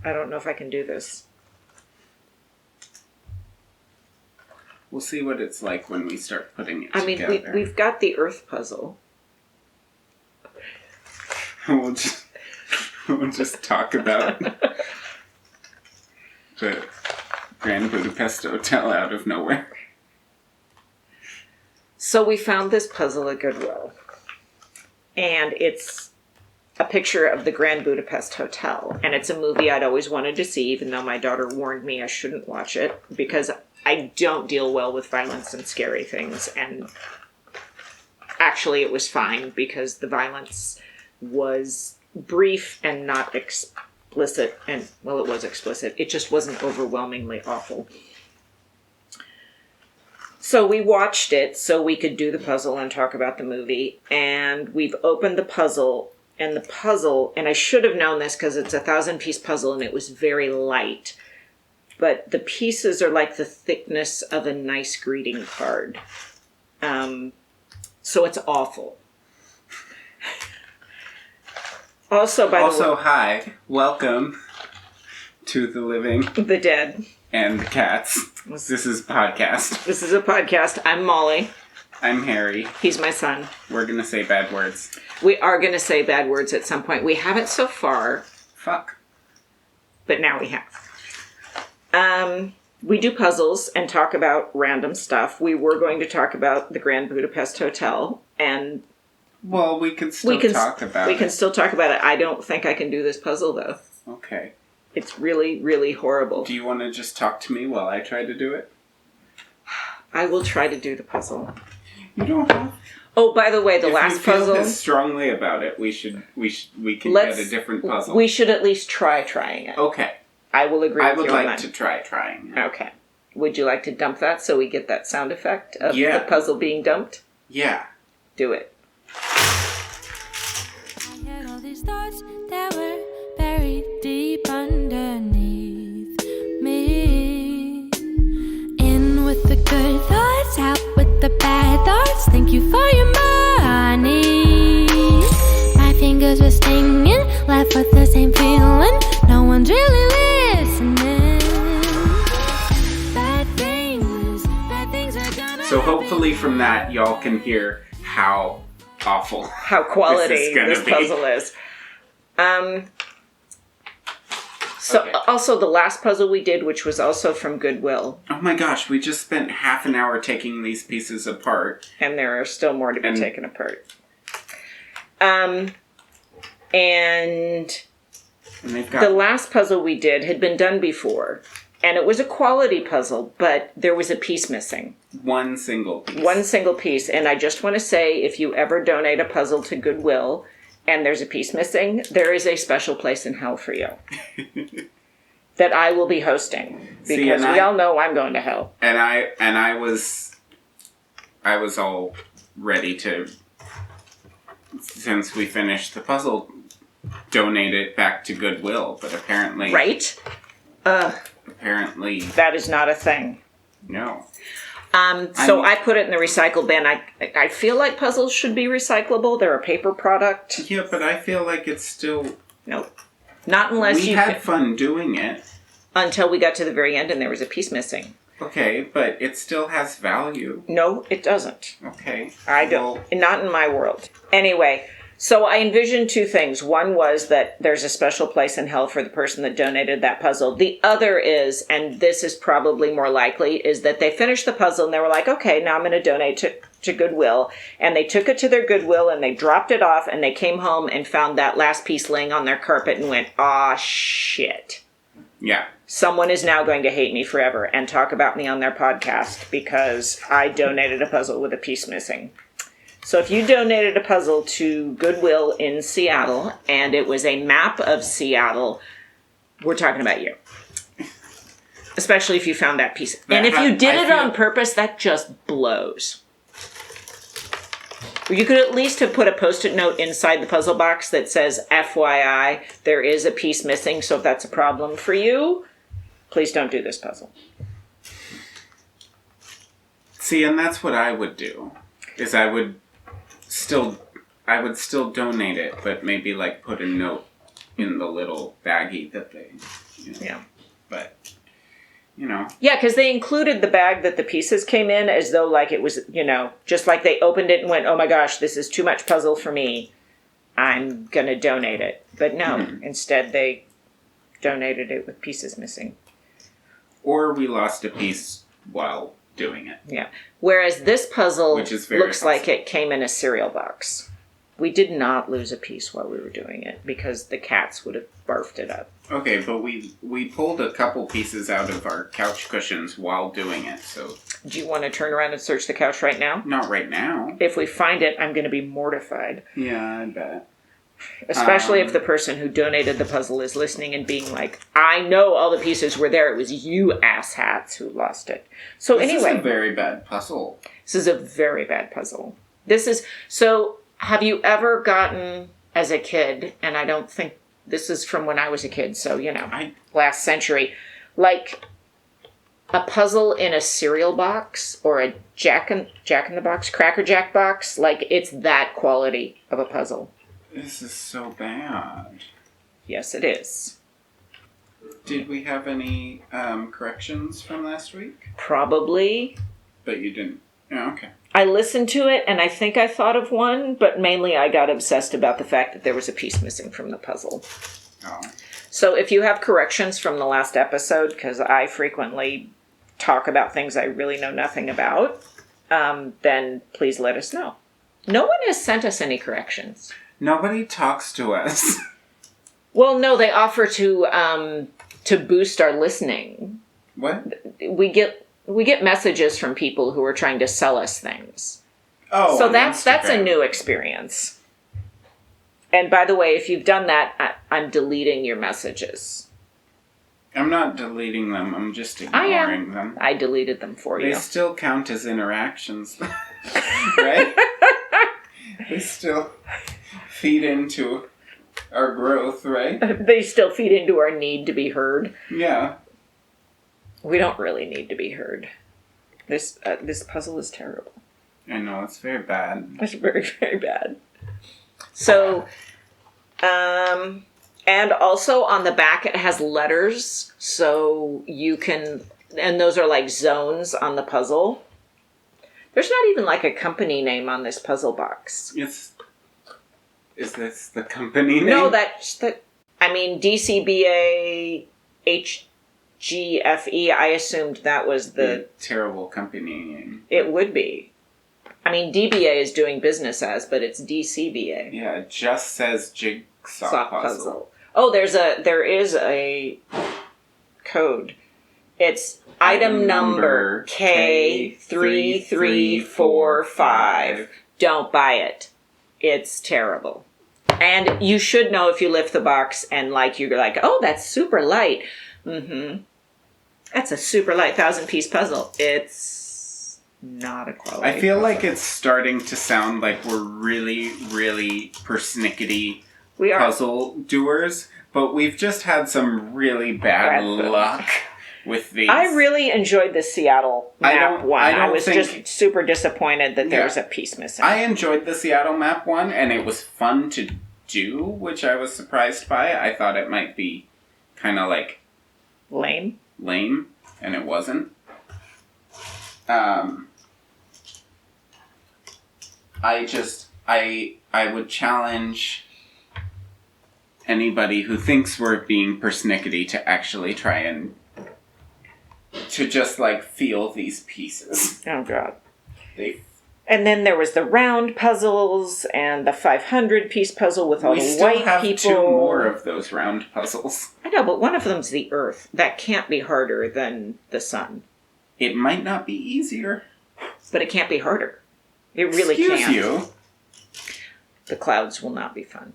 I don't know if I can do this. We'll see what it's like when we start putting it together. I mean, we've got the Earth puzzle. We'll just talk about the Grand Budapest Hotel out of nowhere. So we found this puzzle at Goodwill. And it's a picture of the Grand Budapest Hotel. And it's a movie I'd always wanted to see, even though my daughter warned me I shouldn't watch it, because I don't deal well with violence and scary things. And actually it was fine, because the violence was brief and not explicit. And, well, it was explicit. It just wasn't overwhelmingly awful. So we watched it so we could do the puzzle and talk about the movie. And we've opened the puzzle, and I should have known this because it's a 1,000-piece puzzle and it was very light. But the pieces are like the thickness of a nice greeting card. So it's awful. Also, by the way... hi. Welcome to the living. The dead. And the cats. This is a podcast. This is a podcast. I'm Molly. I'm Harry. He's my son. We're going to say bad words. We are going to say bad words at some point. We haven't so far. Fuck. But now we have. We do puzzles and talk about random stuff. We were going to talk about the Grand Budapest Hotel. And... well, we can still talk about it. We can still talk about it. I don't think I can do this puzzle, though. Okay. It's really, really horrible. Do you want to just talk to me while I try to do it? I will try to do the puzzle. You don't have. Oh, by the way, the last puzzle. If you feel this strongly about it, we can get a different puzzle. We should at least try trying it. Okay. I will agree with you. I would like to try trying it. Okay. Would you like to dump that so we get that sound effect of the puzzle being dumped? Yeah. Do it. I had all these thoughts that were buried deep underneath me. In with the good thoughts, out with the bad thoughts. Thank you for your money. My fingers were stinging, left with the same feeling. No one's really listening. Bad things are gonna So hopefully from that y'all can hear how awful, how quality this puzzle is. Also the last puzzle we did, which was also from Goodwill. Oh my gosh, we just spent half an hour taking these pieces apart. And there are still more to be taken apart. And the last puzzle we did had been done before. And it was a quality puzzle, but there was a piece missing. One single piece. One single piece. And I just want to say, if you ever donate a puzzle to Goodwill and there's a piece missing, there is a special place in hell for you. That I will be hosting. Because we all know I'm going to hell. And I was all ready to, since we finished the puzzle, donate it back to Goodwill. But apparently... right? Apparently... that is not a thing. No. I put it in the recycle bin. I feel like puzzles should be recyclable. They're a paper product. Yeah, but I feel like it's still... Nope. Not unless we had fun doing it. Until we got to the very end and there was a piece missing. Okay, but it still has value. No, it doesn't. Okay. I don't. Not in my world. Anyway... so I envisioned two things. One was that there's a special place in hell for the person that donated that puzzle. The other is, and this is probably more likely, is that they finished the puzzle and they were like, okay, now I'm going to donate to Goodwill. And they took it to their Goodwill and they dropped it off and they came home and found that last piece laying on their carpet and went, aw, shit. Yeah. Someone is now going to hate me forever and talk about me on their podcast because I donated a puzzle with a piece missing. So if you donated a puzzle to Goodwill in Seattle, and it was a map of Seattle, we're talking about you. Especially if you found that piece. And if you did it on purpose, that just blows. You could at least have put a Post-it note inside the puzzle box that says, FYI, there is a piece missing, so if that's a problem for you, please don't do this puzzle. See, and that's what I would do, is I would still donate it, but maybe like put a note in the little baggie that they You know? Yeah. But, you know. Yeah, because they included the bag that the pieces came in as though like it was, you know, just like they opened it and went, oh my gosh, this is too much puzzle for me. I'm going to donate it. But no, instead they donated it with pieces missing. Or we lost a piece while doing it. Yeah. Whereas this puzzle Which is very looks like it came in a cereal box. We did not lose a piece while we were doing it because the cats would have barfed it up. Okay, but we pulled a couple pieces out of our couch cushions while doing it, so... Do you want to turn around and search the couch right now? Not right now. If we find it, I'm going to be mortified. Yeah, I bet. Especially if the person who donated the puzzle is listening and being like, I know all the pieces were there. It was you asshats who lost it. So This anyway. is a very bad puzzle. This is a very bad puzzle. So have you ever gotten, as a kid, and I don't think this is from when I was a kid, so, you know, last century, like a puzzle in a cereal box or a Jack in the Box, Cracker Jack box? Like, it's that quality of a puzzle. This is so bad. Yes, it is. Did we have any corrections from last week? Probably. But you didn't. Oh, okay. I listened to it, and I think I thought of one, but mainly I got obsessed about the fact that there was a piece missing from the puzzle. Oh. So if you have corrections from the last episode, because I frequently talk about things I really know nothing about, then please let us know. No one has sent us any corrections. Nobody talks to us. Well, no, they offer to boost our listening. What? We get messages from people who are trying to sell us things. Oh, so that's a new experience. And by the way, if you've done that, I'm deleting your messages. I'm not deleting them. I'm just ignoring them. I deleted them for you. They still count as interactions, right? They still feed into our growth, right? They still feed into our need to be heard. Yeah. We don't really need to be heard. This puzzle is terrible. I know, it's very bad. It's very, very bad. So, and also on the back it has letters, so you can, and those are like zones on the puzzle. There's not even like a company name on this puzzle box. Is this the company name? No, I mean, DCBA HGFE, I assumed that was the terrible company name. It would be. I mean, DBA is doing business as, but it's DCBA. Yeah, it just says jigsaw puzzle. Oh, there is a code. It's item number K3345. Don't buy it. It's terrible. And you should know if you lift the box and you're like, oh, that's super light. Mm-hmm. That's a super light 1,000-piece puzzle. It's not a quality I feel puzzle. like it's starting to sound like we're really, really persnickety puzzle doers, but we've just had some really bad luck with these. I really enjoyed the Seattle map one. I was just super disappointed that there was a piece missing. I enjoyed the Seattle map one, and it was fun to do, which I was surprised by. I thought it might be kind of like lame, and it wasn't. I would challenge anybody who thinks we're being persnickety to actually try and to just feel these pieces. Oh God. And then there was the round puzzles and the 500-piece puzzle with all the white people. We still have 2 more of those round puzzles. I know, but one of them's the Earth. That can't be harder than the Sun. It might not be easier. But it can't be harder. It really can't. Excuse you. The clouds will not be fun.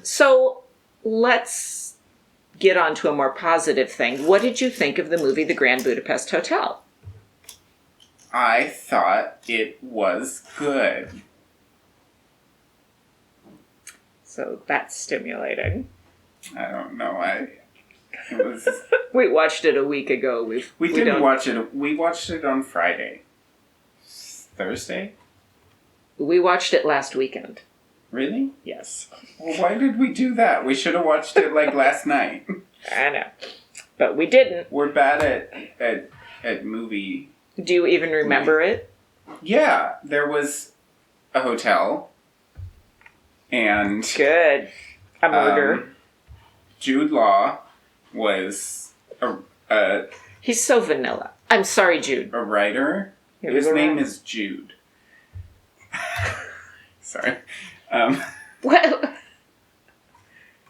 So let's get on to a more positive thing. What did you think of the movie The Grand Budapest Hotel? I thought it was good. So that's stimulating. I don't know. It was. We watched it a week ago. We didn't watch it. We watched it on Friday. Thursday? We watched it last weekend. Really? Yes. Well, why did we do that? We should have watched it last night. I know. But we didn't. We're bad at movie. Do you even remember it? Yeah. There was a hotel. And... Good. A murder. Jude Law was a... He's so vanilla. I'm sorry, Jude. A writer. His name is Jude. Sorry. What?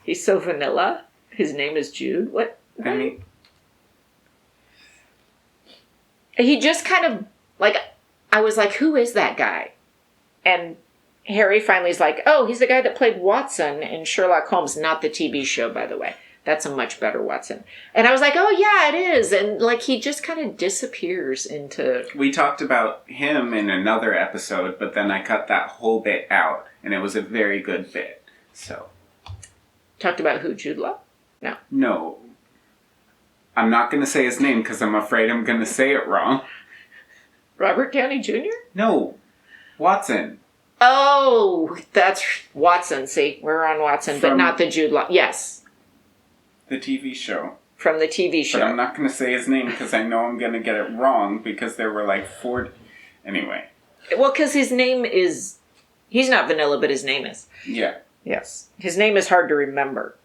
He's so vanilla? His name is Jude? What? I mean... He just kind of, like, I was like, who is that guy? And Harry finally's like, oh, he's the guy that played Watson in Sherlock Holmes, not the TV show, by the way. That's a much better Watson. And I was like, oh, yeah, it is. And, like, he just kind of disappears into... We talked about him in another episode, but then I cut that whole bit out, and it was a very good bit, so... Talked about who, Jude Law? No. No. I'm not going to say his name, because I'm afraid I'm going to say it wrong. Robert Downey Jr.? No. Watson. Oh, that's Watson. See, we're on Watson, but not the Jude Law. Yes. The TV show. From the TV show. But I'm not going to say his name because I know I'm going to get it wrong because there were like 4... Anyway. Well, because his name is... He's not vanilla, but his name is. Yeah. Yes. His name is hard to remember.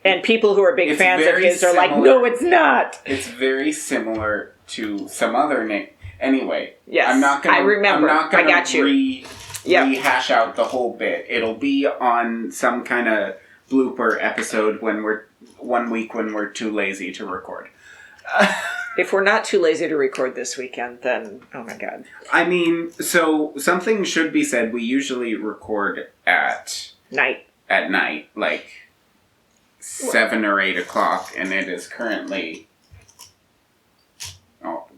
And people who are big fans of his are like, no, it's not. It's very similar to some other name. Anyway. Yes, I'm not gonna, I remember. I'm not going I got you. rehash out the whole bit. It'll be on some kind of blooper episode when we're... 1 week when we're too lazy to record. If we're not too lazy to record this weekend, then, oh my God. I mean, so something should be said. We usually record at... Night. At night, like 7 or 8 o'clock, and it is currently...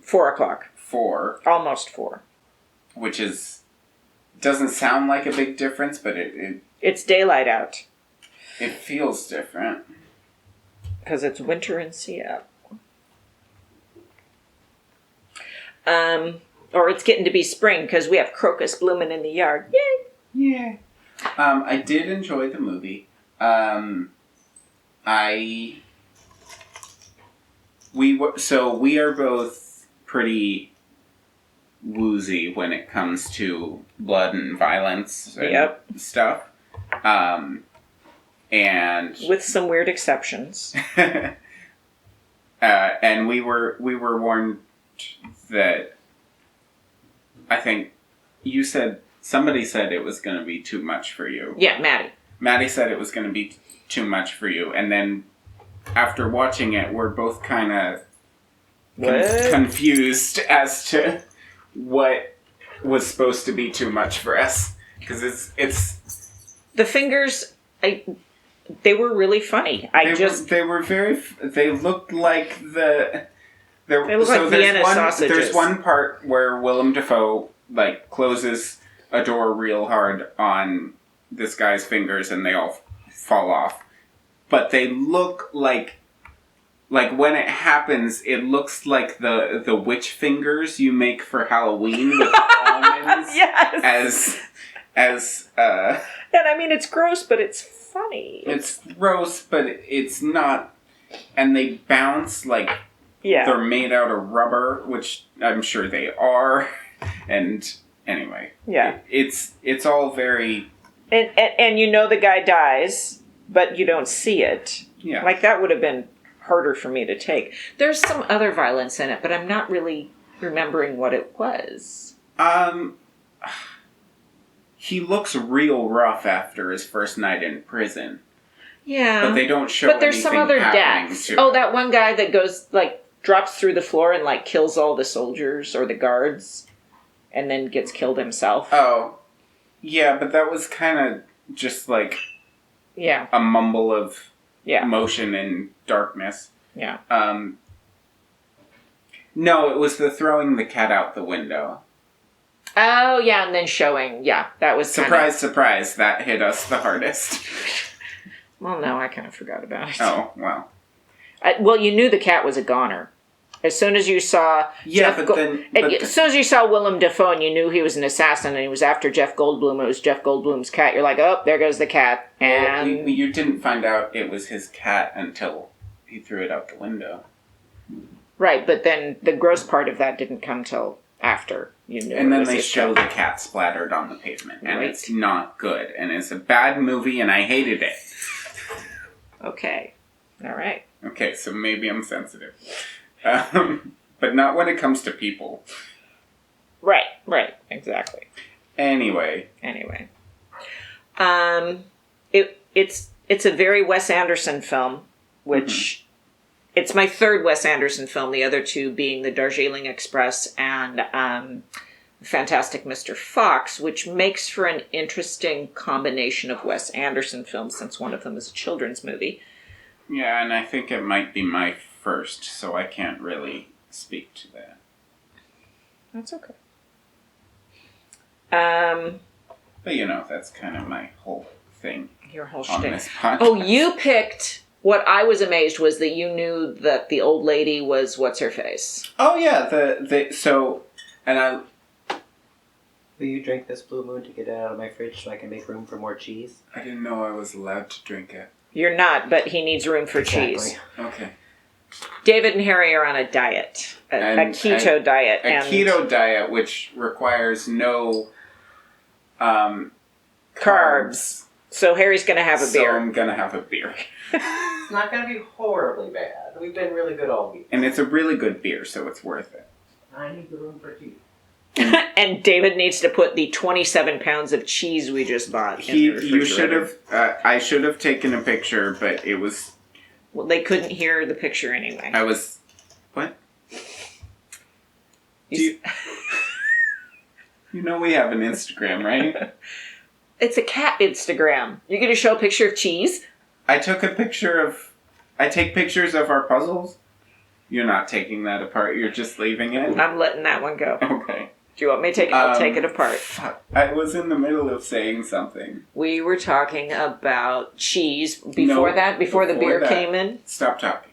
4 o'clock. 4. Almost 4. Which is... Doesn't sound like a big difference, but it's daylight out. It feels different. Because it's winter in Seattle. Or it's getting to be spring because we have crocus blooming in the yard. Yay! Yeah. I did enjoy the movie. We are both pretty woozy when it comes to blood and violence and stuff. And with some weird exceptions. And we were warned that I think somebody said it was going to be too much for you. Yeah, Maddie. Maddie said it was going to be too much for you, and then after watching it, we're both kind of confused as to what was supposed to be too much for us because it's the fingers. They were really funny. They looked like They look like Vienna sausages. There's one part where Willem Dafoe closes a door real hard on this guy's fingers and they all fall off. But they look like when it happens, it looks like the witch fingers you make for Halloween with almonds. Yes. And I mean, it's gross, but it's funny. It's gross, but it's not. And they bounce they're made out of rubber, which I'm sure they are. And anyway, it's all very. And the guy dies, but you don't see it. Yeah, that would have been harder for me to take. There's some other violence in it, but I'm not really remembering what it was. He looks real rough after his first night in prison. Yeah. But they don't show But there's some other deaths. Oh, that one guy that goes, drops through the floor and, kills all the soldiers or the guards and then gets killed himself. Oh. Yeah, but that was kind of just, a mumble of motion and darkness. Yeah. No, it was the throwing the cat out the window. Oh, yeah, and then showing, that was Surprise, that hit us the hardest. Well, no, I kind of forgot about it. Oh, well. Well, you knew the cat was a goner. As soon as you saw... as soon as you saw Willem Dafoe and you knew he was an assassin and he was after Jeff Goldblum, it was Jeff Goldblum's cat, you're like, oh, there goes the cat. And you didn't find out it was his cat until he threw it out the window. Right, but then the gross part of that didn't come till after you knew. And it then was they his show cat. the cat splattered on the pavement, and Right. it's not good. And it's a bad movie, and I hated it. Okay. All right. Okay, so maybe I'm sensitive. But not when it comes to people. Right, exactly. Anyway. It's a very Wes Anderson film, which it's my third Wes Anderson film, the other two being The Darjeeling Express and Fantastic Mr. Fox, which makes for an interesting combination of Wes Anderson films since one of them is a children's movie. Yeah, and I think it might be my first, so I can't really speak to that. That's okay. But you know, that's kind of my whole thing Your whole on shtick. this podcast. Oh, you picked... What I was amazed was that you knew that the old lady was what's-her-face. Oh yeah, so, and I... Will you drink this Blue Moon to get it out of my fridge so I can make room for more cheese? I didn't know I was allowed to drink it. You're not, but he needs room for cheese. Okay. David and Harry are on a diet, a keto diet. A keto diet, which requires no carbs. So Harry's going to have a So beer. I'm going to have a beer. It's not going to be horribly bad. We've been really good all week. And it's a really good beer, so it's worth it. I need the room for cheese. And David needs to put the 27 pounds of cheese we just bought in the refrigerator. You should have, I should have taken a picture, but it was... Well, they couldn't hear the picture anyway. What? You know we have an Instagram, right? It's a cat Instagram. You're going to show a picture of cheese? I take pictures of our puzzles. You're not taking that apart, you're just leaving it? I'm letting that one go. Okay. Do you want me to take it? I'll take it apart. Fuck. I was in the middle of saying something. We were talking about cheese before the beer came in. Stop talking.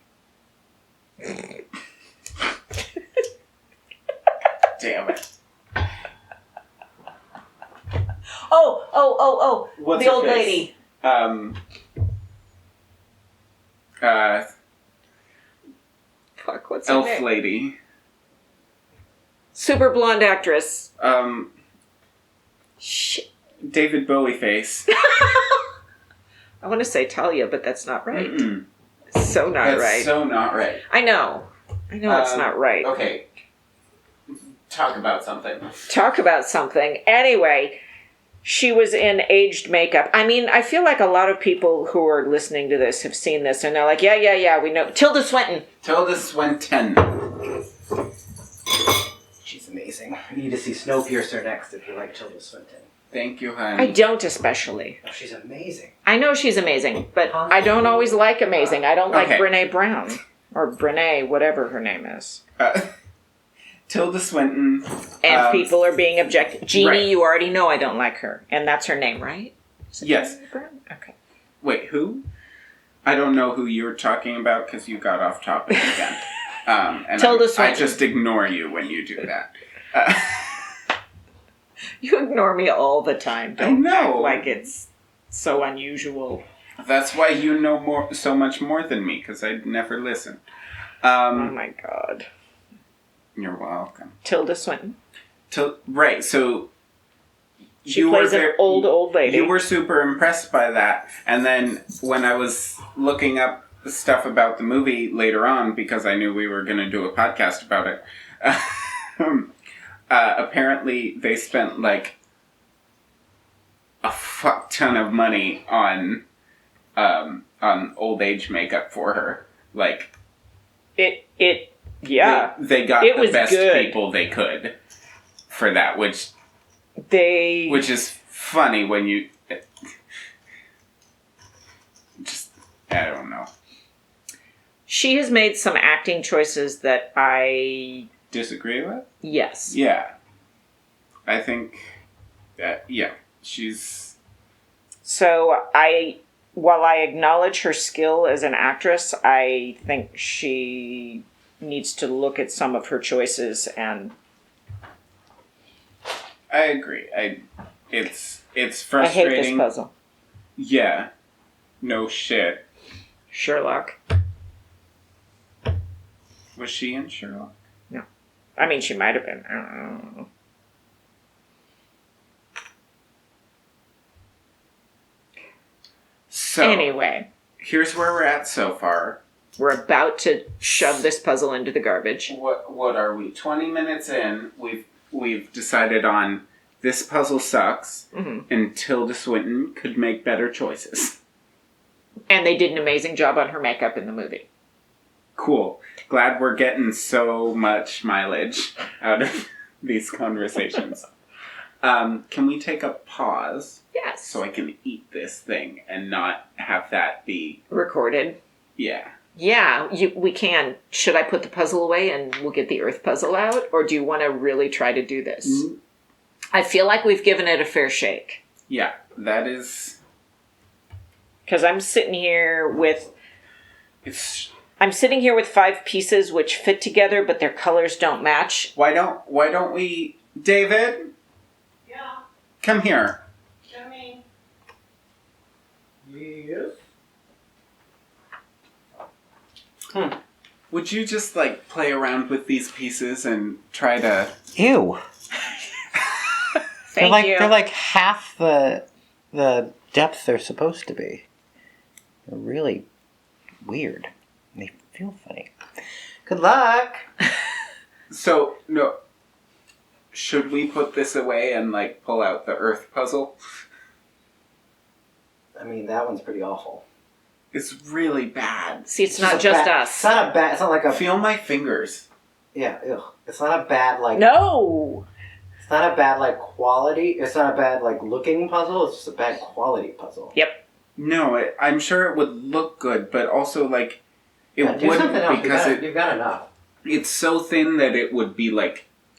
Damn it. Oh. What's the her old face? lady. Fuck, what's her Elf name? lady. Super blonde actress. Shit. David Bowie face. I want to say Talia, but that's not right. Mm-mm. So not That's right. so not right. I know it's not right. Okay. Talk about something. Talk about something. Anyway, she was in aged makeup. I mean, I feel like a lot of people who are listening to this have seen this, and they're like, yeah, we know. Tilda Swinton. Tilda Swinton. She's amazing. You need to see Snowpiercer next if you like Tilda Swinton. Thank you, hon. I don't especially. Oh, she's amazing. I know she's amazing, but I don't always like amazing. I don't like Okay. Brene Brown. Or Brene, whatever her name is. Tilda Swinton. And people are being objective. Jeannie, right. you already know I don't like her. And that's her name, right? Is it Yes. Brene Brown? Okay. Wait, who? I don't know who you're talking about because you got off topic again. And Tilda I Swinton. just ignore you when you do that. You ignore me all the time. Don't know. act like it's so unusual. That's why you know so much more than me, because I never listen. Oh my god. You're welcome. Tilda Swinton. Right, so... She plays an old lady. You were super impressed by that. And then when I was looking up stuff about the movie later on, because I knew we were going to do a podcast about it, apparently they spent like a fuck ton of money on old age makeup for her. Like yeah. They got It the was best good. people they could for that, which They... Which is funny when you... Just, I don't know. She has made some acting choices that I... Disagree with? Yes. Yeah. I think that, yeah, she's... So while I acknowledge her skill as an actress, I think she needs to look at some of her choices and... I agree. It's I frustrating. hate this puzzle. Yeah. No shit. Sherlock. Was she in Sherlock? No. I mean, she might have been. I don't know. So, Anyway. here's where we're at so far. We're about to shove this puzzle into the garbage. What are we? 20 minutes in, we've decided on this puzzle sucks, and Tilda Swinton could make better choices. And they did an amazing job on her makeup in the movie. Cool. Glad we're getting so much mileage out of these conversations. Can we take a pause? Yes. So I can eat this thing and not have that be... Recorded. Yeah. Yeah, we can. Should I put the puzzle away and we'll get the earth puzzle out? Or do you want to really try to do this? I feel like we've given it a fair shake. Yeah, that is... Because I'm sitting here with... I'm sitting here with 5 pieces which fit together, but their colors don't match. Why don't we... David? Yeah, Come here. Jimmy. Yes. Would you just, play around with these pieces and try to... Ew. Thank you. They're like half the depth they're supposed to be. They're really weird. They feel funny. Good luck. So, no... Should we put this away and, pull out the earth puzzle? I mean, that one's pretty awful. It's really bad. See, it's not just us. It's not a bad. It's not like a. Feel my fingers. Yeah. Ew. It's not a bad No! It's not a bad quality. It's not a bad looking puzzle. It's just a bad quality puzzle. Yep. No, I'm sure it would look good, but also it Do wouldn't something else. because You've got enough. it's so thin that it would be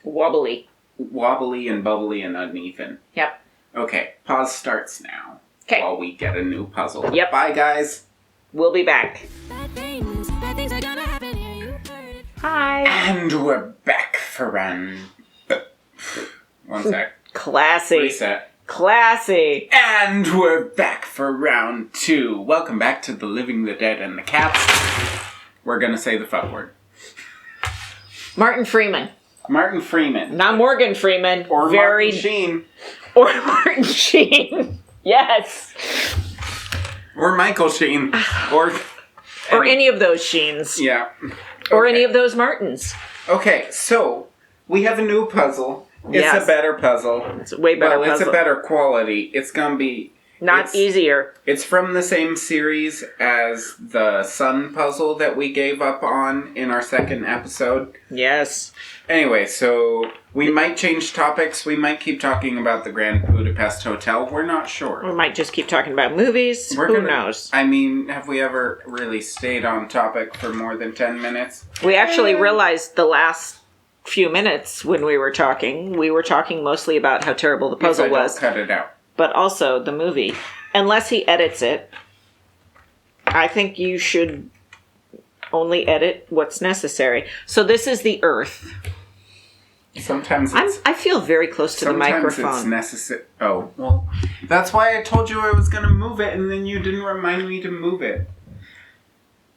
Wobbly. wobbly and bubbly and uneven. Yep. Okay, pause starts now. Okay. While we get a new puzzle. Yep. Bye, guys. We'll be back. Bad things are gonna happen here. You heard it. Hi. And we're back for round... One sec. Classy. Reset. Classy. And we're back for round 2. Welcome back to The Living, the Dead, and the Cats. We're gonna say the fuck word. Martin Freeman. Martin Freeman. Not Morgan Freeman. Or Very... Martin Sheen. Or Martin Sheen. Yes. Or Michael Sheen. Or any of those Sheens. Yeah. Or Okay. any of those Martins. Okay, so we have a new puzzle. It's Yes. a better puzzle. It's a way better Well, it's puzzle. a better quality. It's gonna be... Not easier. It's from the same series as the sun puzzle that we gave up on in our second episode. Yes. Anyway, so we might change topics. We might keep talking about the Grand Budapest Hotel. We're not We sure. might just keep talking about movies. Who knows? I mean, have we ever really stayed on topic for more than 10 minutes? We actually realized the last few minutes when we were talking mostly about how terrible the puzzle If I don't was, cut it out. but also the movie. Unless he edits it, I think you should only edit what's necessary. So this is the Earth. Sometimes it's... I feel very close to the Sometimes microphone. it's necessary. Oh, well, that's why I told you I was going to move it, and then you didn't remind me to move it.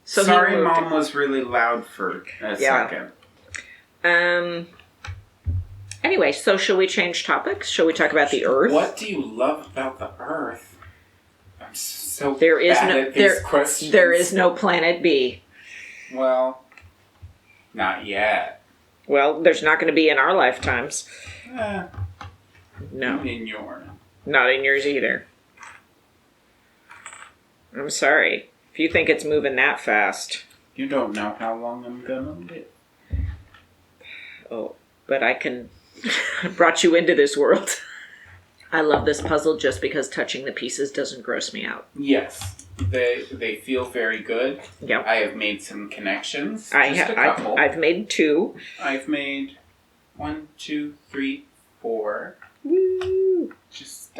So he Sorry, moved Mom it. was really loud for a Yeah. second. Anyway, so shall we change topics? Shall we talk about the Earth? What do you love about the Earth? I'm so There is bad no at these questions. there is no planet B. Well, not yet. Well, there's not going to be in our lifetimes. Eh, No, in your... not in yours either. I'm sorry. If you think it's moving that fast. You don't know how long I'm gonna live. Oh, but I brought you into this world. I love this puzzle just because touching the pieces doesn't gross me out. Yes, they feel very good. Yep. I have made some connections. Just a couple. I've made 2. I've made 1, 2, 3, 4. Woo! Just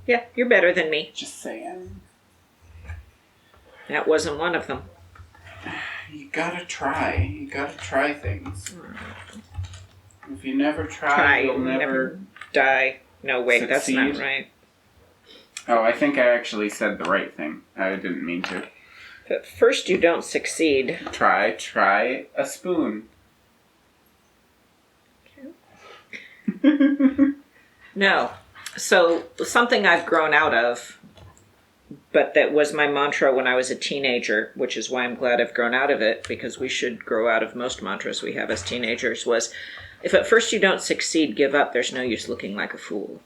Yeah, you're better than me. saying. That wasn't one of them. You gotta try. You gotta try things. If you never try, you'll never... die. No, wait, that's not succeed. right. Oh, I think I actually said the right thing. I didn't mean to. At first you don't succeed. Try a spoon. No. So, something I've grown out of, but that was my mantra when I was a teenager, which is why I'm glad I've grown out of it, because we should grow out of most mantras we have as teenagers, was, if at first you don't succeed, give up. There's no use looking like a fool.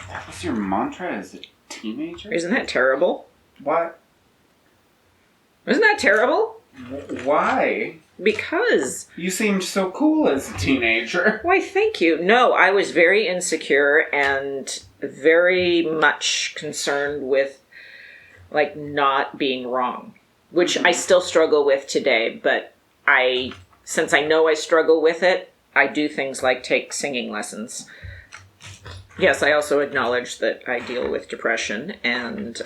That was your mantra as a teenager? Isn't that terrible? What? Isn't that terrible? Why? Because... You seemed so cool as a teenager. Why, thank you. No, I was very insecure and very much concerned with, like, not being wrong. Which I still struggle with today, but since I know I struggle with it, I do things like take singing lessons. Yes, I also acknowledge that I deal with depression, and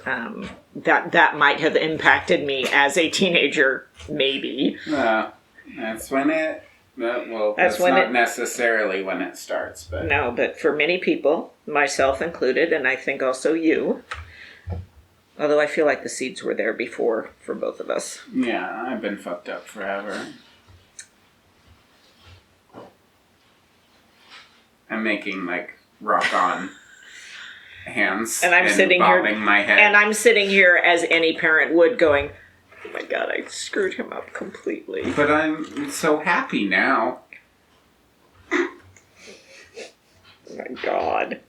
that might have impacted me as a teenager, maybe. That's when it... that's not necessarily when it starts, but... No, but for many people, myself included, and I think also you, although I feel like the seeds were there before for both of us. Yeah, I've been fucked up forever. I'm making, like, rock on hands and I'm sitting here bobbing my head. And I'm sitting here as any parent would going, oh my god, I screwed him up completely. But I'm so happy now. Oh my god.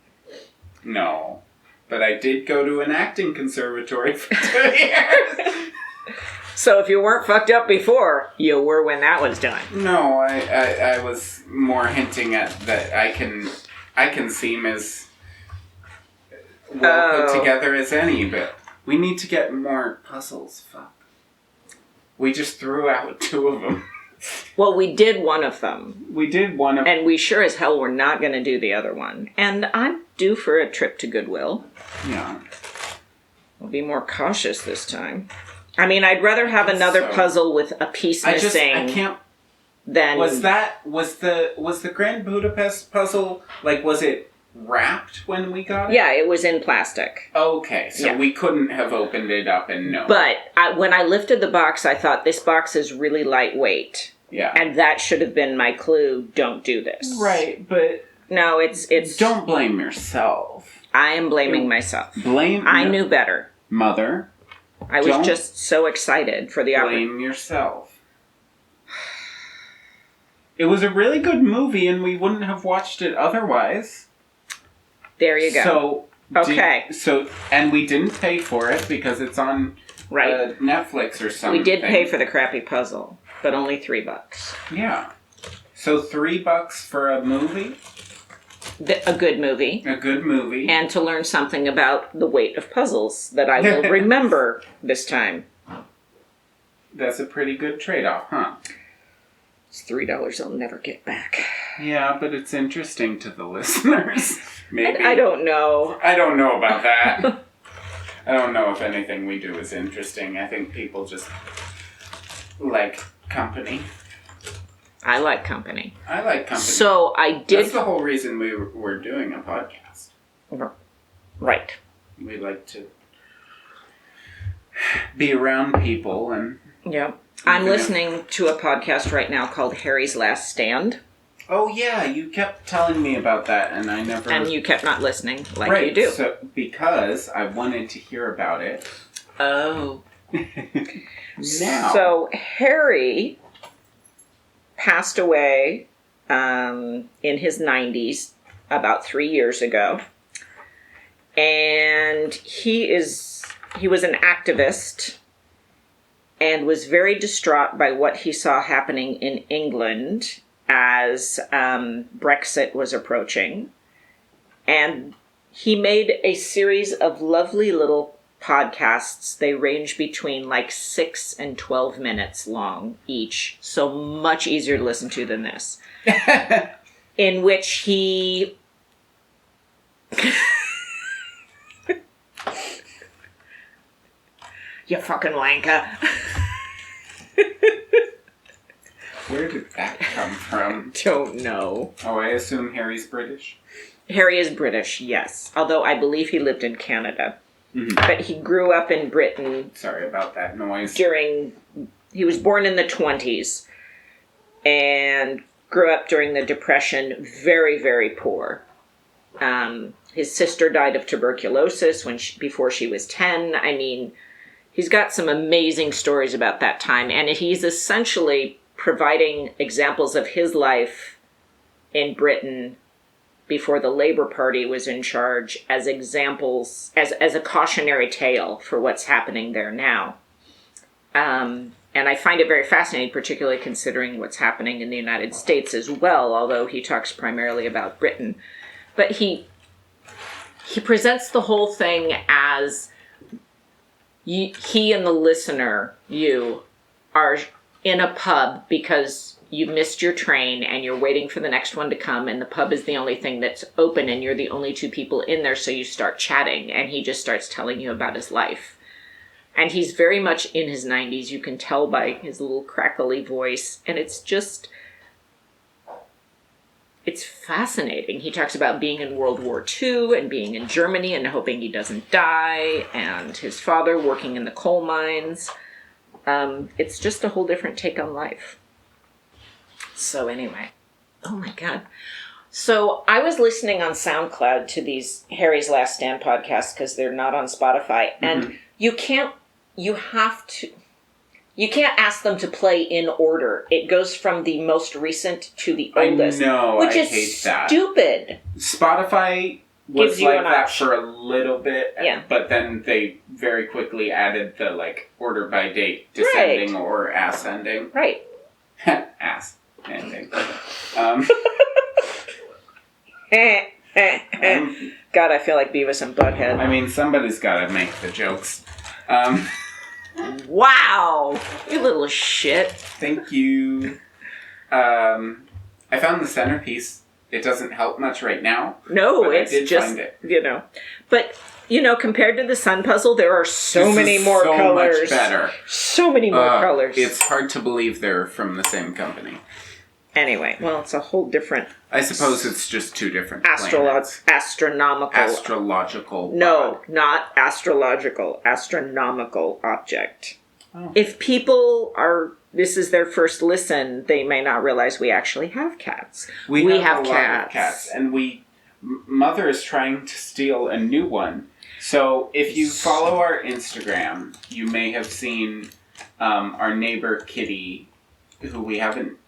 No. But I did go to an acting conservatory for 2 years. So if you weren't fucked up before, you were when that was done. No, I was more hinting at that I can seem as well put together as any, but we need to get more puzzles. Fuck. We just threw out 2 of them. Well, we did one of them. We did one of them. And we sure as hell were not going to do the other one. And I'm due for a trip to Goodwill. Yeah. I'll be more cautious this time. I mean, I'd rather have another puzzle with a piece missing. I can't... Than... Was the Grand Budapest puzzle, like, was it wrapped when we got it? Yeah, it was in plastic. Okay, so we couldn't have opened it up and known. But when I lifted the box, I thought, this box is really lightweight. Yeah. And that should have been my clue, don't do this. Right, but... No, it's... Don't blame yourself. I am blaming myself. I knew better. Mother. I was just so excited for the opportunity. Blame yourself. It was a really good movie, and we wouldn't have watched it otherwise. There you go. So okay. And we didn't pay for it because it's on Netflix or something. We did pay for the crappy puzzle, but only $3. Yeah. So $3 for a movie. A good movie. A good movie. And to learn something about the weight of puzzles that I will remember this time. That's a pretty good trade-off, huh? It's $3 I'll never get back. Yeah, but it's interesting to the listeners. Maybe. I don't know. I don't know about that. I don't know if anything we do is interesting. I think people just like company. I like company. I like company. So I did... That's the whole reason we're doing a podcast. Right. We like to be around people and... Yeah. I'm listening to a podcast right now called Harry's Last Stand. Oh, yeah. You kept telling me about that, and I never... And you kept not listening like you do. So, because I wanted to hear about it. Oh. Now. So, Harry passed away in his 90s about 3 years ago. And he was an activist and was very distraught by what he saw happening in England as Brexit was approaching. And he made a series of lovely little podcasts. They range between like 6 and 12 minutes long each, so much easier to listen to than this, in which he you fucking wanker. Where did that come from? Don't know. Oh, I assume Harry's British? Harry is British, yes, although I believe he lived in Canada. but he grew up in Britain Sorry about that noise. he was born in the 20s and grew up during the Depression, very, very poor. His sister died of tuberculosis before she was 10. I mean, he's got some amazing stories about that time, and he's essentially providing examples of his life in Britain before the Labour Party was in charge as examples, as a cautionary tale for what's happening there now. And I find it very fascinating, particularly considering what's happening in the United States as well, although he talks primarily about Britain. But he presents the whole thing as he and the listener, you, are in a pub because you missed your train and you're waiting for the next one to come, and the pub is the only thing that's open and you're the only two people in there, so you start chatting and he just starts telling you about his life. And he's very much in his 90s, you can tell by his little crackly voice, and it's fascinating. He talks about being in World War II and being in Germany and hoping he doesn't die, and his father working in the coal mines. It's just a whole different take on life. So anyway, oh my God. So I was listening on SoundCloud to these Harry's Last Stand podcasts because they're not on Spotify, and you can't ask them to play in order. It goes from the most recent to the oldest. I know, which I is hate that. Stupid. Spotify was Gives you like an that option. for a little bit, Yeah. but then they very quickly added the like order by date, descending or ascending. Right. Ass ending. Um, God, I feel like Beavis and Butthead. I mean, somebody's got to make the jokes. Wow! You little shit. Thank you. I found the centerpiece. It doesn't help much right now. No, but it's I did just, find it. But, compared to the sun puzzle, there are so many more so colors. Much better. So many more colors. It's hard to believe they're from the same company. Anyway, well, it's a whole different... I suppose it's just two different planets. Astronomical... Astrological. No, not astrological. Astronomical object. Oh. If people this is their first listen, they may not realize we actually have cats. We have a lot of cats. And Mother is trying to steal a new one. So if you follow our Instagram, you may have seen our neighbor Kitty, who we haven't...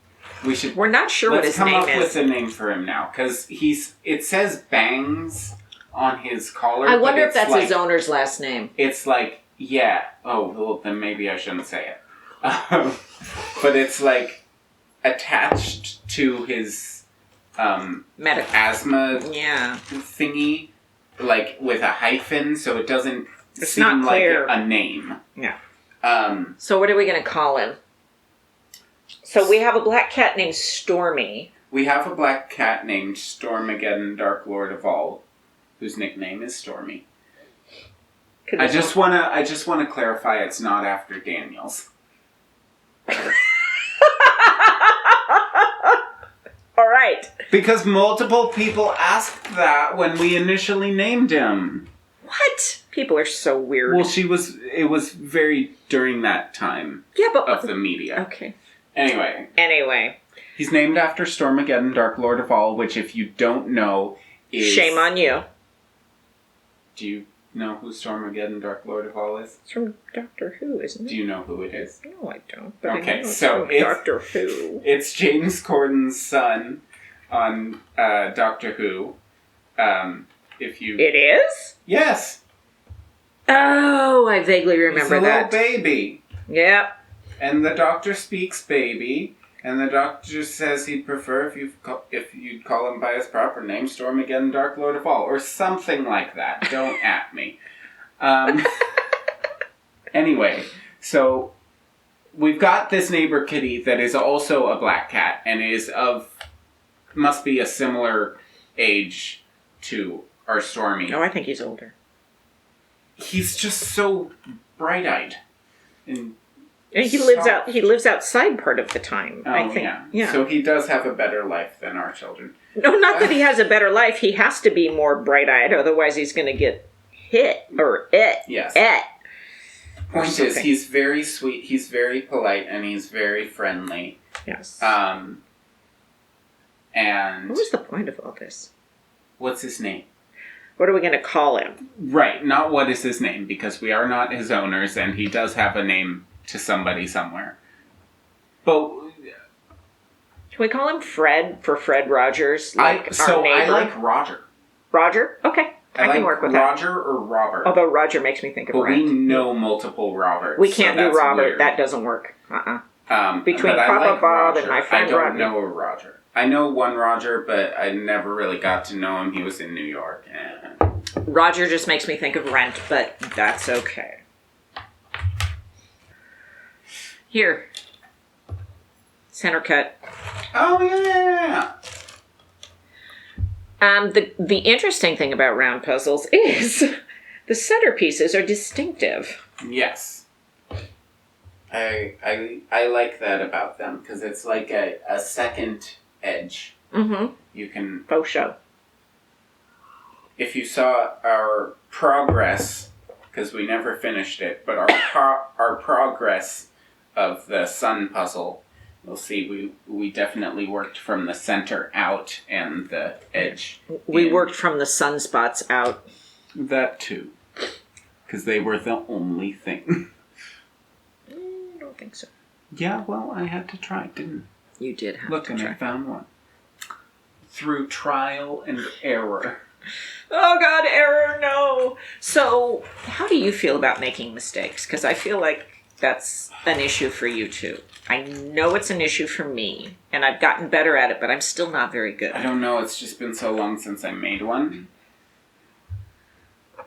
We're not sure what his name is. Let's come up with a name for him now, because it says Bangs on his collar. I wonder if that's his owner's last name. It's like, yeah. Oh, well, then maybe I shouldn't say it. But it's like attached to his asthma thingy, like with a hyphen, so it doesn't seem like a name. Yeah. So what are we going to call him? So we have a black cat named Stormy. We have a black cat named Stormageddon, Dark Lord of All, whose nickname is Stormy. I just want to clarify it's not after Daniels. All right. Because multiple people asked that when we initially named him. What? People are so weird. Well, it was very during that time of the media. Okay. Anyway. He's named after Stormageddon, Dark Lord of All, which if you don't know is... Shame on you. Do you know who Stormageddon, Dark Lord of All is? It's from Doctor Who, isn't it? Do you know who it is? No, I don't. But okay, I know it's so from Doctor Who. It's James Corden's son on Doctor Who. It is? Yes. Oh, I vaguely remember that. He's a little baby. Yep. And the doctor speaks baby, and the doctor says he'd prefer if you'd call him by his proper name, Stormageddon, Dark Lord of All, or something like that. Don't at me. Anyway, so we've got this neighbor kitty that is also a black cat, and must be a similar age to our Stormy. No, I think he's older. He's just so bright-eyed and he lives outside part of the time, I think. Yeah. So he does have a better life than our children. No, not that he has a better life. He has to be more bright-eyed, otherwise he's going to get hit or it. Yes. It. Point is, something. he's very sweet, he's very polite, and he's very friendly. Yes. And What was the point of all this? what's his name? What are we going to call him? Right, not what is his name, because we are not his owners, and he does have a name to somebody somewhere. But Can we call him Fred for Fred Rogers? Like I our neighbor? like Roger. Roger? Okay. I like can work with Roger or Robert. that. Although Roger makes me think of But we Rent. know multiple Roberts. We can't so do that's Robert. weird. That doesn't work. Between Between Papa Bob and my friend I don't Rodney. know a Roger. I know one Roger, but I never really got to know him. He was in New York. And Roger just makes me think of Rent, but that's okay. Here. Center cut. oh, yeah. The interesting thing about round puzzles is the centerpieces are distinctive. Yes. I like that about them, because it's like a second edge. Mm-hmm. You can, Faux show. if you saw our progress, because we never finished it, but our progress of the sun puzzle, you'll see we definitely worked from the center out and the edge. We in. worked from the sunspots out. That too. Because they were the only thing. I don't think so. Yeah, well, I had to try, didn't You did have Look, to and try. I found one. Through trial and error. Oh God, error, no. So, how do you feel about making mistakes? Because I feel like that's an issue for you too. I know it's an issue for me, and I've gotten better at it, but I'm still not very good. I don't know, it's just been so long since I made one. Wow.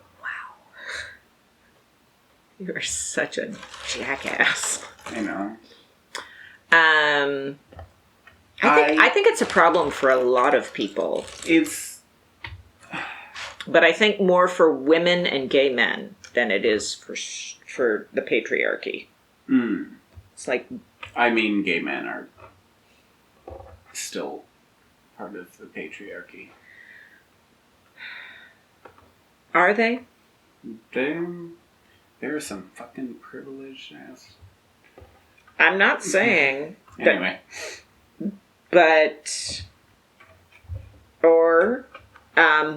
You are such a jackass. I know. I think it's a problem for a lot of people, It's... but I think more for women and gay men than it is for the patriarchy. It's like, I mean, gay men are still part of the patriarchy. are they? There are some fucking privileged ass. I'm not saying that, Anyway. but or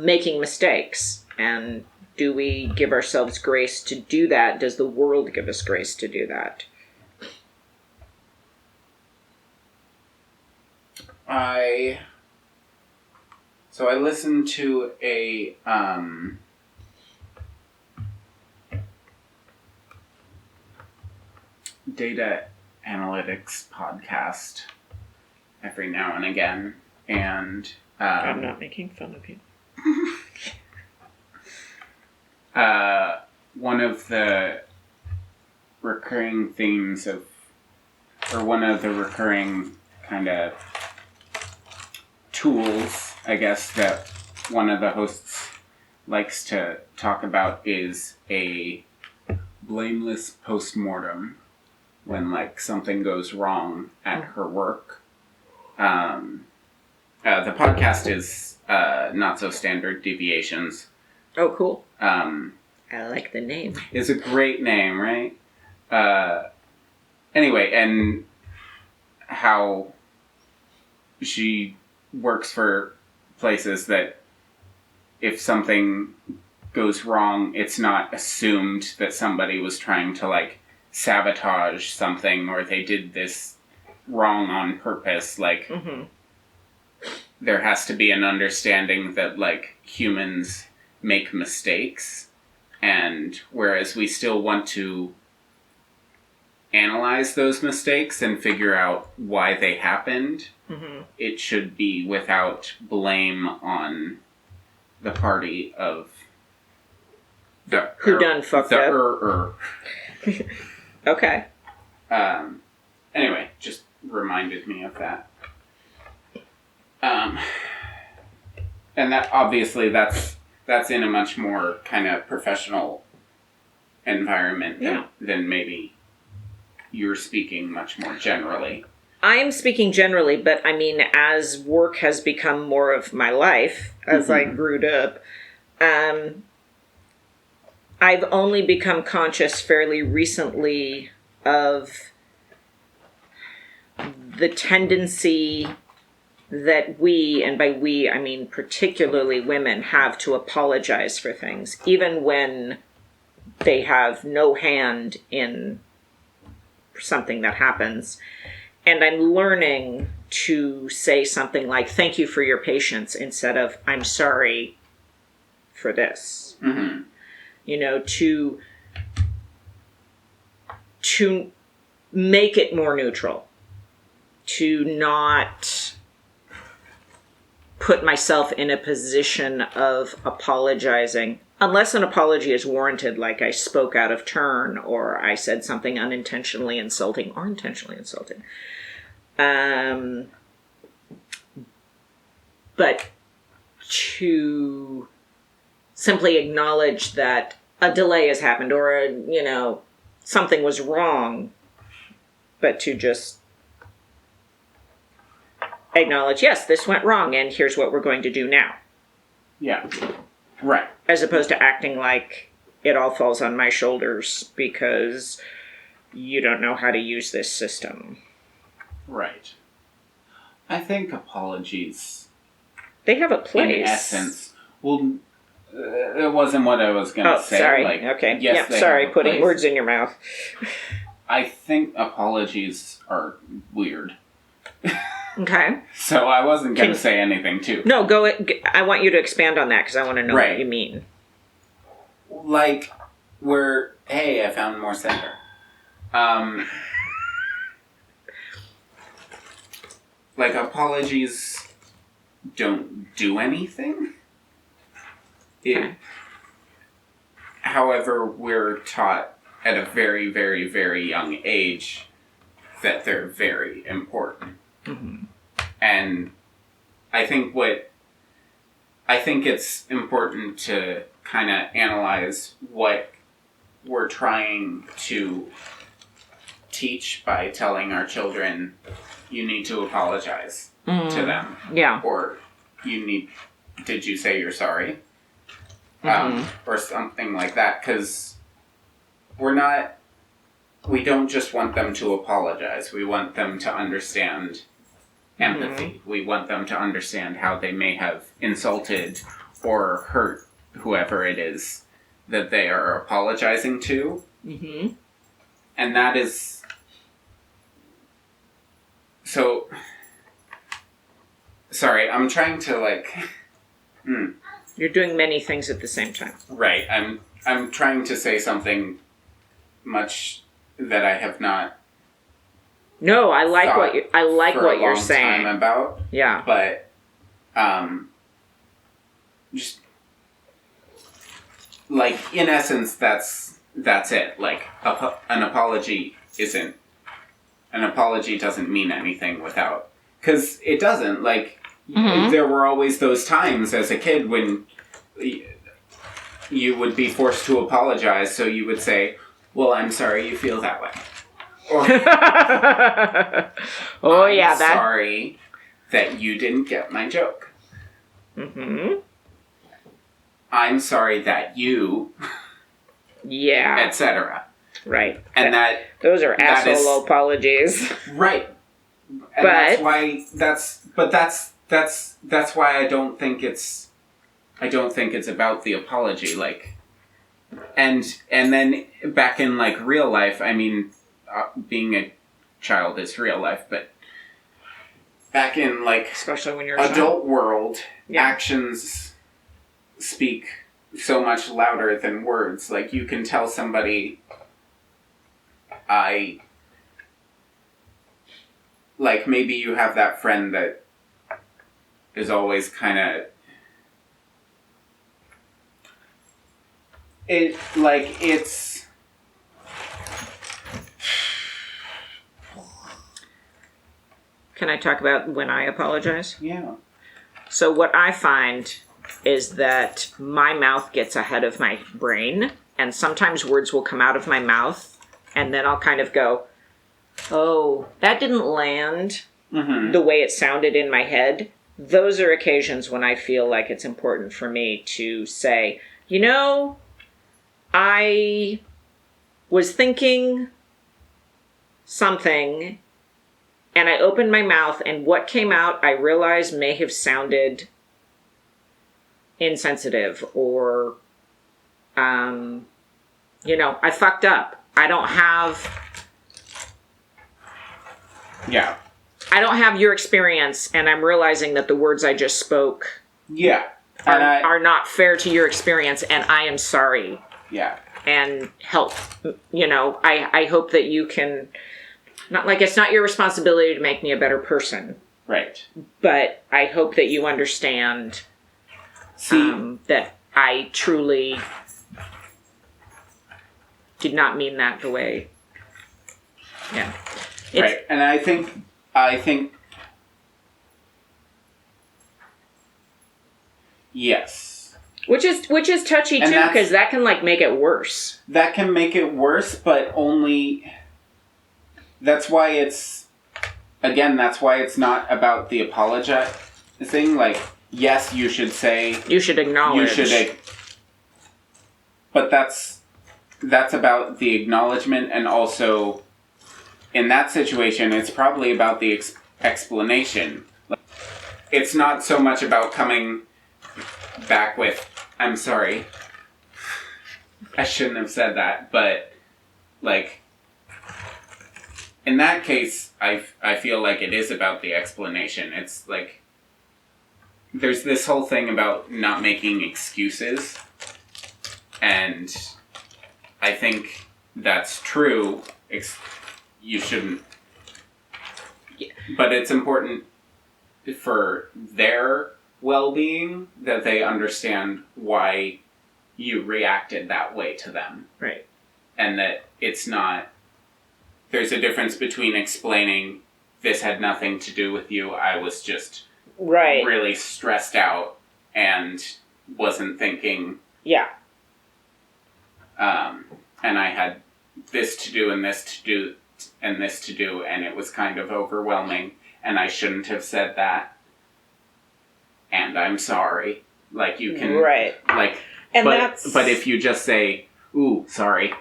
making mistakes. And do we give ourselves grace to do that? Does the world give us grace to do that? I listened to a data analytics podcast every now and again, and I'm not making fun of you. one of the recurring themes of, or one of the recurring kind of tools, I guess, that one of the hosts likes to talk about is a blameless postmortem when, like, something goes wrong at her work. The podcast is Not So Standard Deviations. Oh, cool. I like the name. It's a great name, right? Anyway, and how she works for places that if something goes wrong, it's not assumed that somebody was trying to, like, sabotage something or they did this wrong on purpose. Like, there has to be an understanding that, like, humans make mistakes, and whereas we still want to analyze those mistakes and figure out why they happened, it should be without blame on the party of the Who done fucked up. Okay. Anyway, just reminded me of that. And that obviously that's in a much more kind of professional environment than maybe you're speaking much more generally. I am speaking generally, but I mean, as work has become more of my life, as I grew up, I've only become conscious fairly recently of the tendency that we, and by we I mean particularly women, have to apologize for things, even when they have no hand in something that happens. And I'm learning to say something like, thank you for your patience, instead of, I'm sorry for this. Mm-hmm. You know, to make it more neutral. To not put myself in a position of apologizing, unless an apology is warranted, like I spoke out of turn, or I said something unintentionally insulting or intentionally insulting. But to simply acknowledge that a delay has happened, or something was wrong, but to just acknowledge, yes, this went wrong, and here's what we're going to do now. Yeah. Right. As opposed to acting like it all falls on my shoulders because you don't know how to use this system. Right. I think apologies, They have a place. in essence, well, it wasn't what I was going to say. Sorry. Like, Okay. yes, they sorry, have a putting place. words in your mouth. I think apologies are weird. Okay. So I wasn't going Can- to say anything too. No, go. I want you to expand on that because I want to know Right. what you mean. Like, hey, I found more cider. Like, apologies don't do anything. Okay. However, we're taught at a very, very, very young age that they're very important. Mm-hmm. And I think it's important to kind of analyze what we're trying to teach by telling our children, you need to apologize to them. Yeah. Or did you say you're sorry? Or something like that. Because we don't just want them to apologize. We want them to understand empathy. We want them to understand how they may have insulted or hurt whoever it is that they are apologizing to. Mm-hmm. And that is... So... Sorry, I'm trying to, You're doing many things at the same time. Right, I'm trying to say something much that I have not... No, I like what you're Time saying. about, Yeah. but just in essence, that's it. Like an apology doesn't mean anything without, because it doesn't. Like there were always those times as a kid when you would be forced to apologize, so you would say, "Well, I'm sorry you feel that way." Or, I'm sorry that you didn't get my joke. Mm-hmm. I'm sorry that you... Yeah. etc. Right. And those are that asshole is- apologies. Right. And But- that's why I don't think it's about the apology, and then back in real life, I mean, being a child is real life, but back in Especially when you're a child. adult world, Yeah. actions speak so much louder than words. Like, you can tell somebody, maybe you have that friend that is always kind of... it's... Can I talk about when I apologize? Yeah. So what I find is that my mouth gets ahead of my brain, and sometimes words will come out of my mouth, and then I'll kind of go, oh, that didn't land the way it sounded in my head. Those are occasions when I feel like it's important for me to say, I was thinking something, and I opened my mouth, and what came out, I realized may have sounded insensitive or, I fucked up. I don't have your experience, and I'm realizing that the words I just spoke are not fair to your experience, and I am sorry. Yeah. And help. I hope that you can, not like it's not your responsibility to make me a better person. Right. But I hope that you understand that I truly did not mean that the way. Yeah. Right. And I think yes. Which is touchy too, because that can make it worse. That can make it worse, but only that's why it's not about the apologizing. Like, yes, you should say, you should acknowledge. But that's about the acknowledgement, and also in that situation, it's probably about the explanation. It's not so much about coming back with, I'm sorry, I shouldn't have said that, but in that case, I feel like it is about the explanation. It's like there's this whole thing about not making excuses, and I think that's true. You shouldn't, but it's important for their well-being that they understand why you reacted that way to them. Right. And that it's not, there's a difference between explaining this had nothing to do with you, I was just really stressed out and wasn't thinking. Yeah. And I had this to do and this to do and this to do, and it was kind of overwhelming, and I shouldn't have said that. And I'm sorry. Like, you can... Right. And but if you just say, ooh, sorry,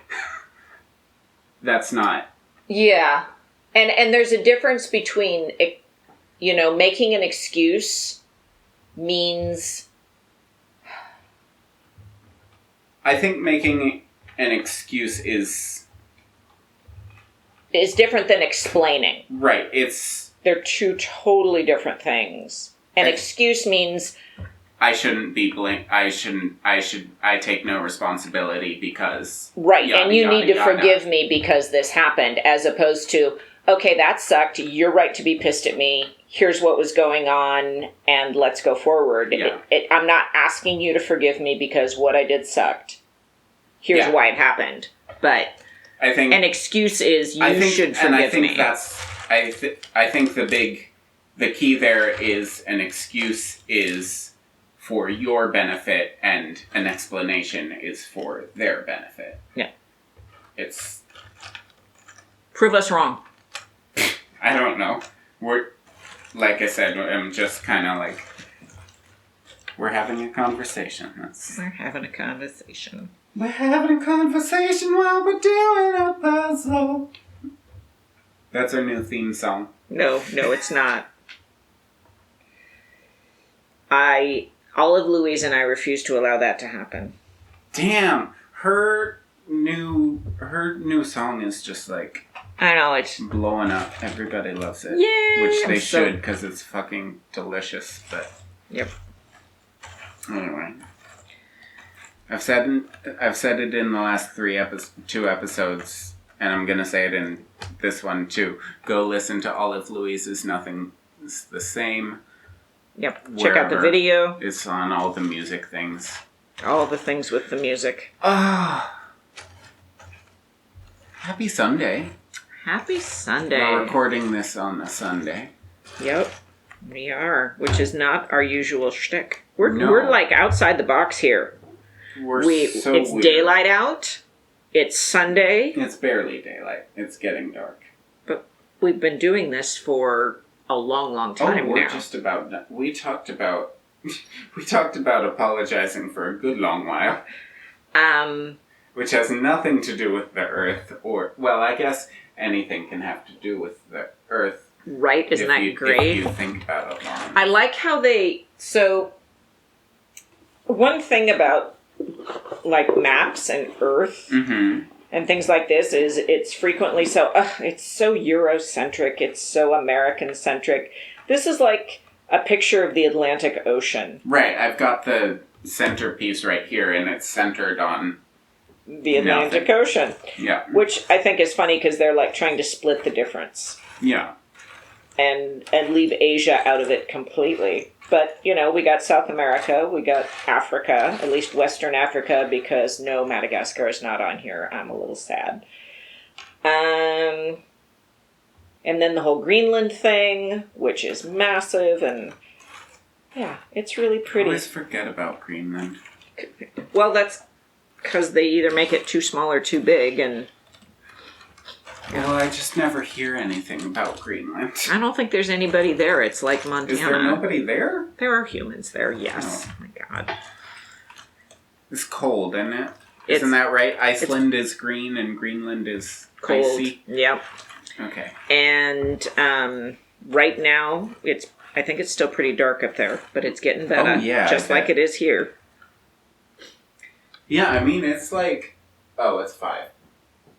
that's not... Yeah. And there's a difference between, making an excuse means... I think making an excuse is different than explaining. Right. They're two totally different things. An excuse means I shouldn't be blamed. I take no responsibility because right, and you need to forgive me because this happened, as opposed to, okay, that sucked. You're right to be pissed at me. Here's what was going on, and let's go forward. Yeah. I'm not asking you to forgive me because what I did sucked. Here's why it happened. But I think an excuse is should forgive me. And I think I think the key there is an excuse is for your benefit and an explanation is for their benefit. Yeah. It's... Prove us wrong. I don't know. Like I said, I'm just kind of like... We're having a conversation. We're having a conversation. We're having a conversation while we're doing a puzzle. That's our new theme song. No, it's not. Olive Louise and I refuse to allow that to happen. Damn, her new song is just like... I know, it's... blowing up. Everybody loves it. Yay! Which they should, because it's fucking delicious, but... Yep. Anyway. I've said it in the last two episodes, and I'm gonna say it in this one too. Go listen to Olive Louise's Nothing is the Same. Yep. Check out the video. It's on all the music things. All the things with the music. Happy Sunday. Happy Sunday. We're recording this on a Sunday. Yep. We are, which is not our usual shtick. We're like outside the box here. It's weird. daylight out. It's Sunday. It's barely daylight. It's getting dark. But we've been doing this for a long, long time we're now. Just about done. We talked about apologizing for a good long while. which has nothing to do with the Earth, or, well, I guess anything can have to do with the Earth. Right? Isn't that great? If you think about it long. I like how so one thing about like maps and Earth Mm-hmm. and things like this is it's frequently it's so Eurocentric, it's so American-centric. This is like a picture of the Atlantic Ocean. Right, I've got the centerpiece right here, and it's centered on the Atlantic Ocean. Yeah. Which I think is funny because they're like trying to split the difference. Yeah. And leave Asia out of it completely. But, you know, we got South America, we got Africa, at least Western Africa, because no, Madagascar is not on here. I'm a little sad. And then the whole Greenland thing, which is massive, and yeah, it's really pretty. I always forget about Greenland. Well, that's because they either make it too small or too big, and... Well, I just never hear anything about Greenland. I don't think there's anybody there. It's like Montana. Is there nobody there? There are humans there, yes. Oh my god. It's cold, isn't it? Isn't that right? Iceland is green and Greenland is cold. Icy? Yep. Okay. And right now, I think it's still pretty dark up there, but it's getting better. Oh, yeah. Just like it is here. Yeah, I mean, it's like... Oh, it's 5.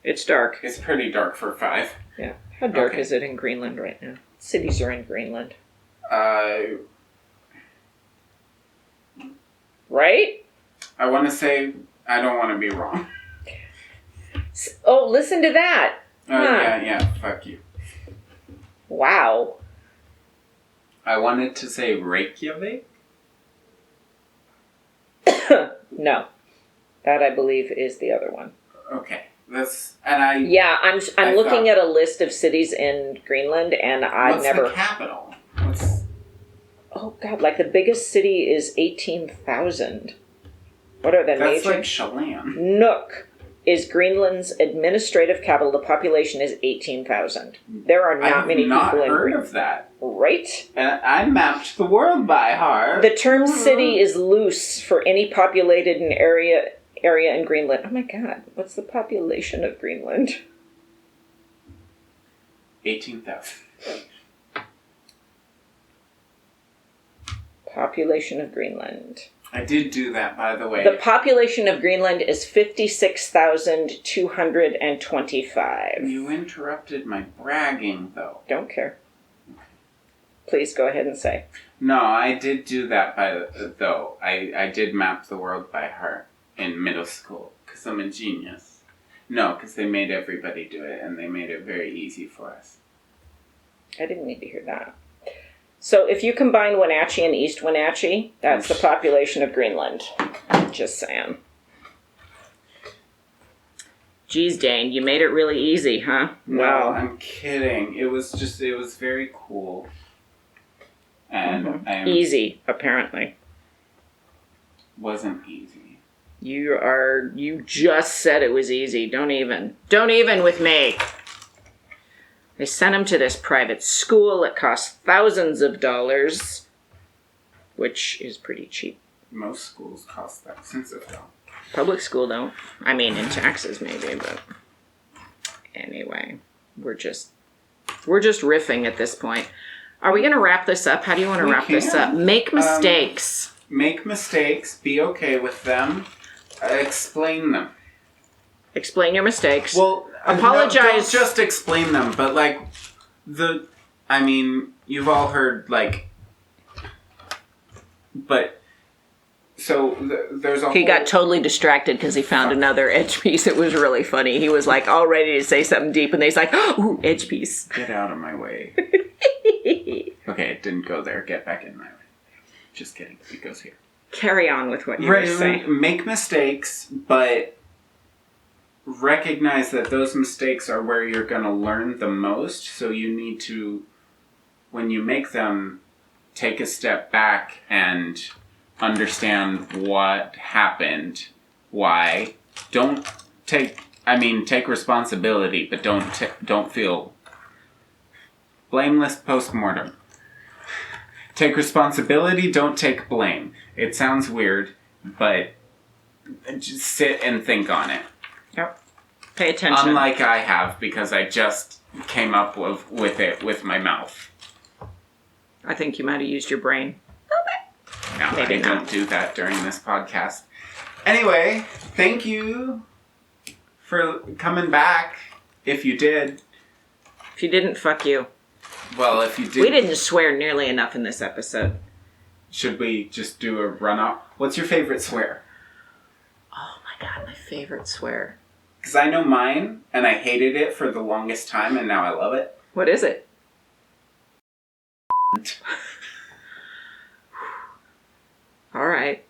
It's dark. It's pretty dark for 5. Yeah. How dark Okay. is it in Greenland right now? Cities are in Greenland. Right? I want to say... I don't want to be wrong. Oh, listen to that. Oh, yeah, fuck you. Wow. I wanted to say Reykjavik? No. That, I believe, is the other one. Okay. I'm looking at a list of cities in Greenland, and I've what's never... the capital? Oh, God, like the biggest city is 18,000. What are the That's major... like Chelan. Nuuk is Greenland's administrative capital. The population is 18,000. There are not many people in I've not heard Greenland. of that. Right? And I mapped the world by heart. The term city is loose for any populated area in Greenland. Oh my god, what's the population of Greenland? 18,000. Population of Greenland. I did do that, by the way. The population of Greenland is 56,225. You interrupted my bragging, though. Don't care. Please go ahead and say. No, I did do that, though. I did map the world by heart in middle school, because I'm a genius. No, because they made everybody do it, and they made it very easy for us. I didn't need to hear that. So if you combine Wenatchee and East Wenatchee, that's the population of Greenland. Just saying. Geez, Dane, you made it really easy, huh? No, Wow. I'm kidding. It was very cool. And Easy, apparently. Wasn't easy. You just said it was easy. Don't even with me. They sent him to this private school. It costs thousands of dollars, which is pretty cheap. Most schools cost thousands of dollars. Public school don't. I mean, in taxes maybe, but anyway, we're just riffing at this point. Are we going to wrap this up? How do you want to wrap this up? Make mistakes. Make mistakes. Be okay with them. Explain them. Explain your mistakes. Well, apologize. No, don't just explain them, but you've all heard so there's a He got totally distracted because he found another edge piece. It was really funny. He was like all ready to say something deep, and he's like, "Ooh, edge piece." Get out of my way. Okay, it didn't go there. Get back in my way. Just kidding. It goes here. Carry on with what you were saying. Make mistakes, but recognize that those mistakes are where you're going to learn the most. So you need to, when you make them, take a step back and understand what happened, why. Take responsibility, but don't feel blameless postmortem. Take responsibility, don't take blame. It sounds weird, but just sit and think on it. Yep. Pay attention. Unlike I have, because I just came up with it with my mouth. I think you might have used your brain. No, Maybe I not. don't do that during this podcast. Anyway, thank you for coming back, if you did. If you didn't, fuck you. Well, if you did... We didn't swear nearly enough in this episode. Should we just do a run-up? What's your favorite swear? Oh my god, my favorite swear. Because I know mine, and I hated it for the longest time, and now I love it. What is it? Alright.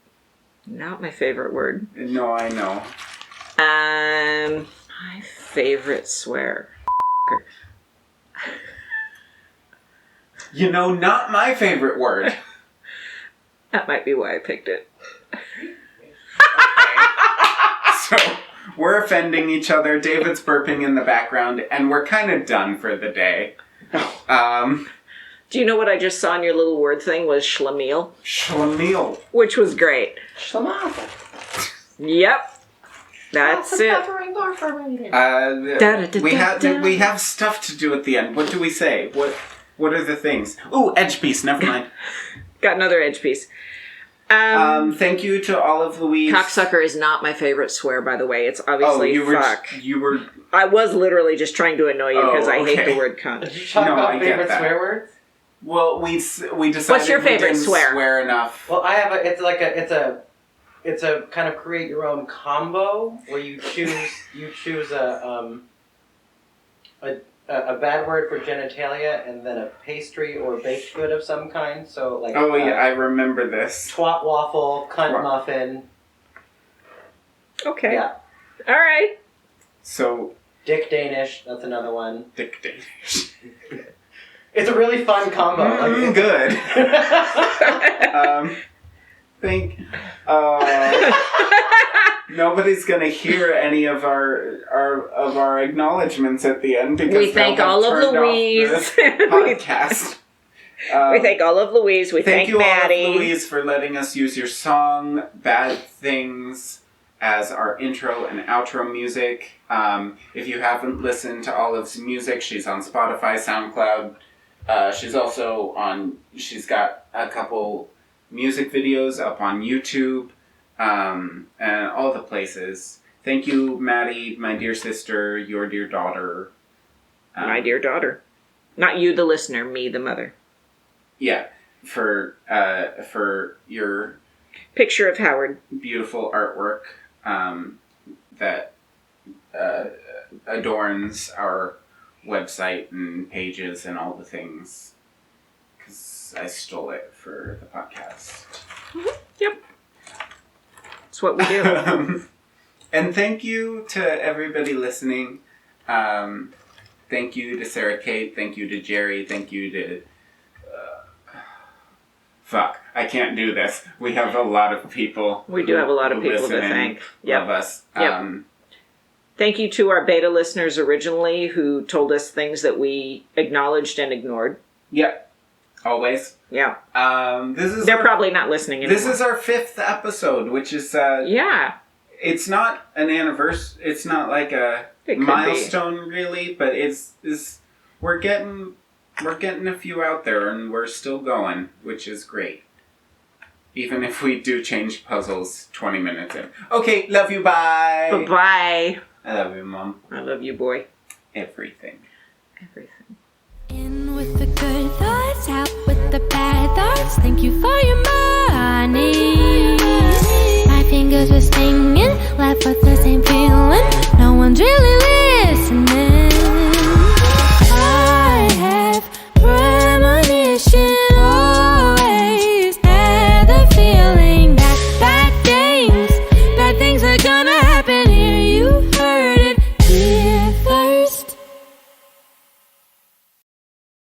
Not my favorite word. No, I know. My favorite swear. You know, not my favorite word. That might be why I picked it. So, we're offending each other. David's burping in the background, and we're kind of done for the day. Do you know what I just saw in your little word thing was schlemiel? Schlemiel. Which was great. Schlemazel. Yep. That's it. We have stuff to do at the end. What do we say? What are the things? Ooh, edge piece. Never mind. Got another edge piece. Thank you to Olive Louise. Cocksucker is not my favorite swear, by the way. It's obviously fuck. You were. I was literally just trying to annoy you because I hate okay. the word cunt. Did you talk No, I about get favorite that. swear words? Well, we decided. What's your favorite we didn't swear? enough. Well, I have it's a kind of create your own combo where you choose a bad word for genitalia and then a pastry or baked good of some kind. So like Oh yeah, I remember this. twat waffle, cunt muffin. Okay. Yeah. All right. So Dick Danish, that's another one. Dick Danish. It's a really fun combo. Good. Nobody's gonna hear any of our acknowledgments at the end because We thank they'll have all of turned off Louise. this podcast. We thank all of Louise. We thank you, Maddie. all of Louise, for letting us use your song "Bad Things" as our intro and outro music. If you haven't listened to Olive's music, she's on Spotify, SoundCloud. She's got a couple music videos up on YouTube, and all the places. Thank you, Maddie, my dear sister, your dear daughter. My dear daughter. Not you, the listener, me, the mother. Yeah, for your Picture of Howard. beautiful artwork that adorns our website and pages and all the things, because I stole it for the podcast. Yep. That's what we do. And thank you to everybody listening. Thank you to Sarah Kate. Thank you to Jerry. Thank you to... fuck, I can't do this. We have a lot of people. We do have a lot of who people to listen and thank. Yep. Love us. Yep. Thank you to our beta listeners originally who told us things that we acknowledged and ignored. Yep. Always. Yeah. They're probably not listening anymore. This is our 5th episode, which is yeah. It's not an anniversary. It's not like a It could milestone, really, but it's we're getting a few out there, and we're still going, which is great. Even if we do change puzzles 20 minutes in. Okay, love you. Bye. Bye-bye. I love you, Mom. I love you, boy. Everything. Everything. In with the good thoughts, out with the bad thoughts. Thank you for your money. My fingers were stinging, left with the